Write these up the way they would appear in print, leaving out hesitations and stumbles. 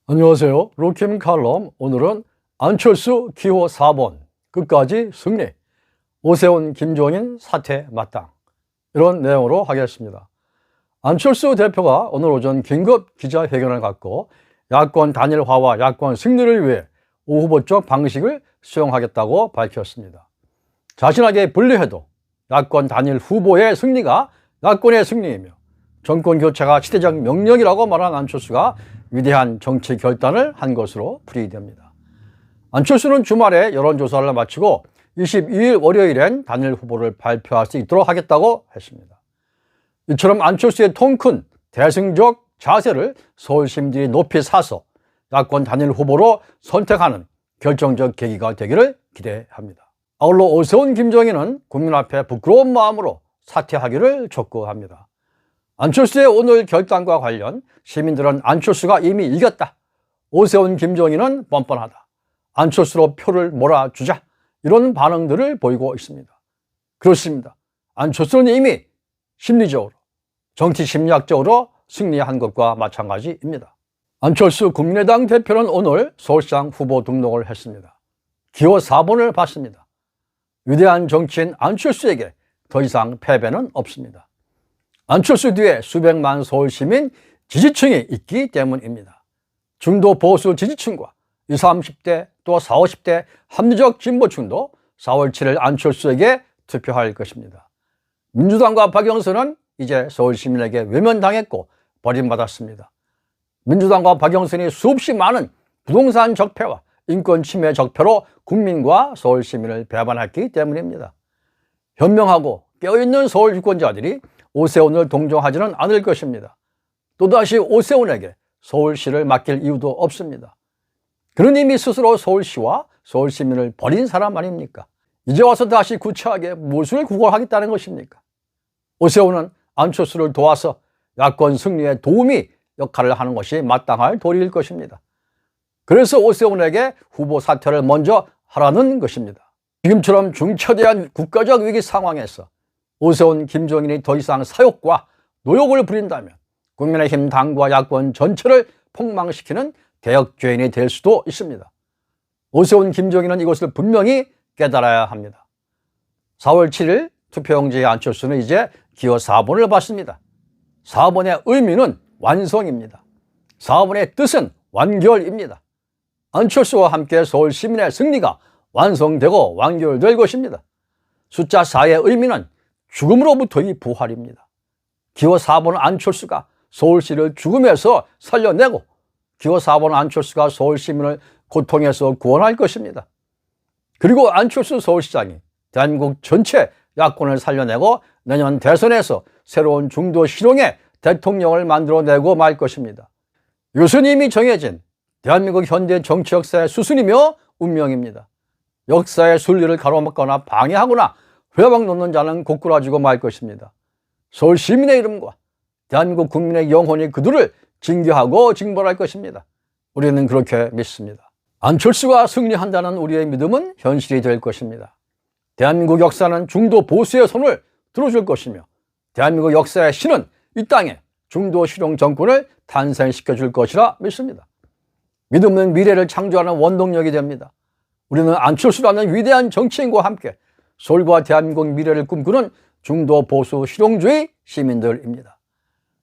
안녕하세요. 로킴 칼럼. 오늘은 안철수 기호 4번 끝까지 승리, 오세훈 김종인 사퇴 마땅, 이런 내용으로 하겠습니다. 안철수 대표가 오늘 오전 긴급 기자회견을 갖고 야권 단일화와 야권 승리를 위해 오 후보 쪽 방식을 수용하겠다고 밝혔습니다. 자신에게 불리해도 야권 단일 후보의 승리가 야권의 승리이며 정권 교체가 시대적 명령이라고 말한 안철수가 위대한 정치 결단을 한 것으로 풀이됩니다. 안철수는 주말에 여론조사를 마치고 22일 월요일엔 단일 후보를 발표할 수 있도록 하겠다고 했습니다. 이처럼 안철수의 통 큰 대승적 자세를 서울 시민들이 높이 사서 야권 단일 후보로 선택하는 결정적 계기가 되기를 기대합니다. 아울러 오세훈 김종인은 국민 앞에 부끄러운 마음으로 사퇴하기를 촉구합니다. 안철수의 오늘 결단과 관련 시민들은 안철수가 이미 이겼다, 오세훈 김종인은 뻔뻔하다, 안철수로 표를 몰아주자, 이런 반응들을 보이고 있습니다. 그렇습니다. 안철수는 이미 심리적으로, 정치 심리학적으로 승리한 것과 마찬가지입니다. 안철수 국민의당 대표는 오늘 서울시장 후보 등록을 했습니다. 기호 4번을 받습니다. 위대한 정치인 안철수에게 더 이상 패배는 없습니다. 안철수 뒤에 수백만 서울시민 지지층이 있기 때문입니다. 중도 보수 지지층과 20, 30대 또 40, 50대 합리적 진보층도 4월 7일 안철수에게 투표할 것입니다. 민주당과 박영선은 이제 서울시민에게 외면당했고 버림받았습니다. 민주당과 박영선이 수없이 많은 부동산 적폐와 인권 침해 적폐로 국민과 서울시민을 배반했기 때문입니다. 현명하고 깨어있는 서울 유권자들이 오세훈을 동정하지는 않을 것입니다. 또다시 오세훈에게 서울시를 맡길 이유도 없습니다. 그는 이미 스스로 서울시와 서울시민을 버린 사람 아닙니까? 이제 와서 다시 구차하게 무엇을 구걸하겠다는 것입니까? 오세훈은 안철수를 도와서 야권 승리에 도움이 역할을 하는 것이 마땅할 도리일 것입니다. 그래서 오세훈에게 후보 사퇴를 먼저 하라는 것입니다. 지금처럼 중차대한 국가적 위기 상황에서 오세훈, 김종인이 더 이상 사욕과 노욕을 부린다면 국민의힘 당과 야권 전체를 폭망시키는 대역죄인이 될 수도 있습니다. 오세훈, 김종인은 이것을 분명히 깨달아야 합니다. 4월 7일 투표용지의 안철수는 이제 기호 4번을 받습니다. 4번의 의미는 완성입니다. 4번의 뜻은 완결입니다. 안철수와 함께 서울 시민의 승리가 완성되고 완결될 것입니다. 숫자 4의 의미는 죽음으로부터의 부활입니다. 기호 4번 안철수가 서울시를 죽음에서 살려내고 기호 4번 안철수가 서울 시민을 고통에서 구원할 것입니다. 그리고 안철수 서울시장이 대한민국 전체 야권을 살려내고 내년 대선에서 새로운 중도 실용의 대통령을 만들어내고 말 것입니다. 이것은 이미 정해진 대한민국 현대 정치 역사의 수순이며 운명입니다. 역사의 순리를 가로막거나 방해하거나 회방 놓는 자는 고꾸라지고 말 것입니다. 서울 시민의 이름과 대한민국 국민의 영혼이 그들을 징계하고 징벌할 것입니다. 우리는 그렇게 믿습니다. 안철수가 승리한다는 우리의 믿음은 현실이 될 것입니다. 대한민국 역사는 중도 보수의 손을 들어줄 것이며 대한민국 역사의 신은 이 땅에 중도 실용 정권을 탄생시켜 줄 것이라 믿습니다. 믿음은 미래를 창조하는 원동력이 됩니다. 우리는 안철수라는 위대한 정치인과 함께 서울과 대한민국 미래를 꿈꾸는 중도 보수 실용주의 시민들입니다.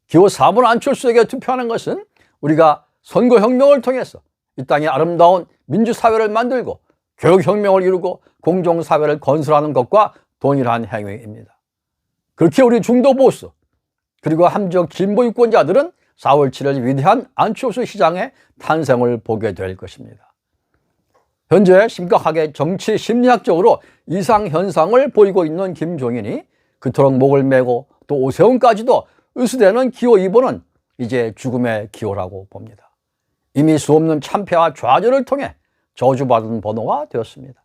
기호 4번 안철수에게 투표하는 것은 우리가 선거혁명을 통해서 이 땅에 아름다운 민주사회를 만들고 교육혁명을 이루고 공정사회를 건설하는 것과 동일한 행위입니다. 그렇게 우리 중도 보수 그리고 함적 진보 유권자들은 4월 7일 위대한 안철수 시장의 탄생을 보게 될 것입니다. 현재 심각하게 정치 심리학적으로 이상현상을 보이고 있는 김종인이 그토록 목을 메고 또 오세훈까지도 의수되는 기호 2번은 이제 죽음의 기호라고 봅니다. 이미 수없는 참패와 좌절을 통해 저주받은 번호가 되었습니다.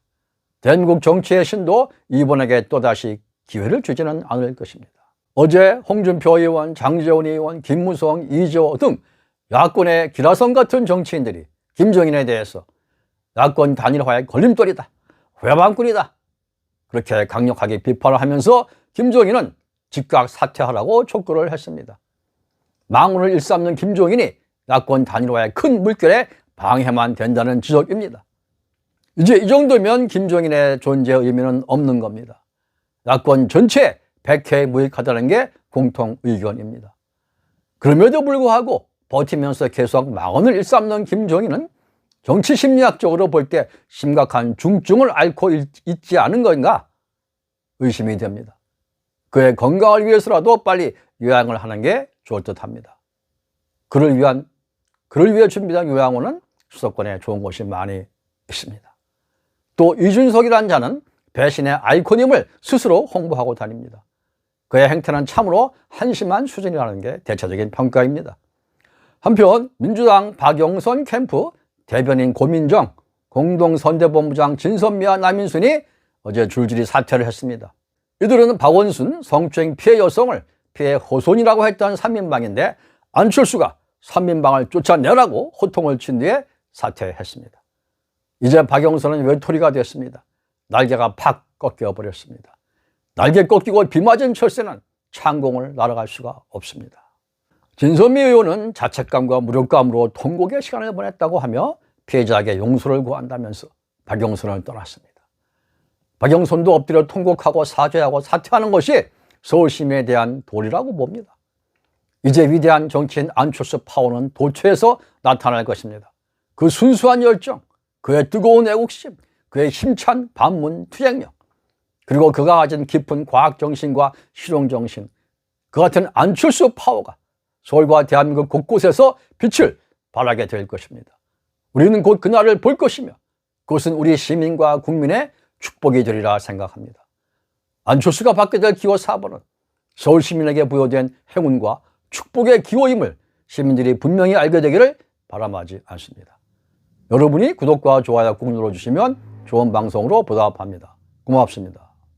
대한민국 정치의 신도 2번에게 또다시 기회를 주지는 않을 것입니다. 어제 홍준표 의원, 장제원 의원, 김무성, 이재호 등 야권의 기라성 같은 정치인들이 김종인에 대해서 야권 단일화의 걸림돌이다, 회방꾼이다, 그렇게 강력하게 비판을 하면서 김종인은 즉각 사퇴하라고 촉구를 했습니다. 망언을 일삼는 김종인이 야권 단일화의 큰 물결에 방해만 된다는 지적입니다. 이제 이 정도면 김종인의 존재 의미는 없는 겁니다. 야권 전체에 백해에 무익하다는 게 공통 의견입니다. 그럼에도 불구하고 버티면서 계속 망언을 일삼는 김종인은 정치 심리학적으로 볼 때 심각한 중증을 앓고 있지 않은 건가 의심이 됩니다. 그의 건강을 위해서라도 빨리 요양을 하는 게 좋을 듯합니다. 그를 위해 준비한 요양원은 수도권에 좋은 곳이 많이 있습니다. 또 이준석이라는 자는 배신의 아이콘임을 스스로 홍보하고 다닙니다. 그의 행태는 참으로 한심한 수준이라는 게 대체적인 평가입니다. 한편 민주당 박영선 캠프 대변인 고민정, 공동선대본부장 진선미와 남인순이 어제 줄줄이 사퇴를 했습니다. 이들은 박원순 성추행 피해 여성을 피해 호손이라고 했던 3인방인데 안철수가 3인방을 쫓아내라고 호통을 친 뒤에 사퇴했습니다. 이제 박영선은 외톨이가 됐습니다. 날개가 팍 꺾여버렸습니다. 날개 꺾이고 비 맞은 철새는 창공을 날아갈 수가 없습니다. 진선미 의원은 자책감과 무력감으로 통곡의 시간을 보냈다고 하며 피해자에게 용서를 구한다면서 박영선을 떠났습니다. 박영선도 엎드려 통곡하고 사죄하고 사퇴하는 것이 서울 시민에 대한 도리라고 봅니다. 이제 위대한 정치인 안철수 파워는 도처에서 나타날 것입니다. 그 순수한 열정, 그의 뜨거운 애국심, 그의 힘찬 반문 투쟁력, 그리고 그가 가진 깊은 과학정신과 실용정신, 그 같은 안철수 파워가 서울과 대한민국 곳곳에서 빛을 발하게 될 것입니다. 우리는 곧 그날을 볼 것이며 그것은 우리 시민과 국민의 축복이 되리라 생각합니다. 안철수가 받게 될 기호 4번은 서울 시민에게 부여된 행운과 축복의 기호임을 시민들이 분명히 알게 되기를 바람하지 않습니다. 여러분이 구독과 좋아요 꾹 눌러주시면 좋은 방송으로 보답합니다. 고맙습니다.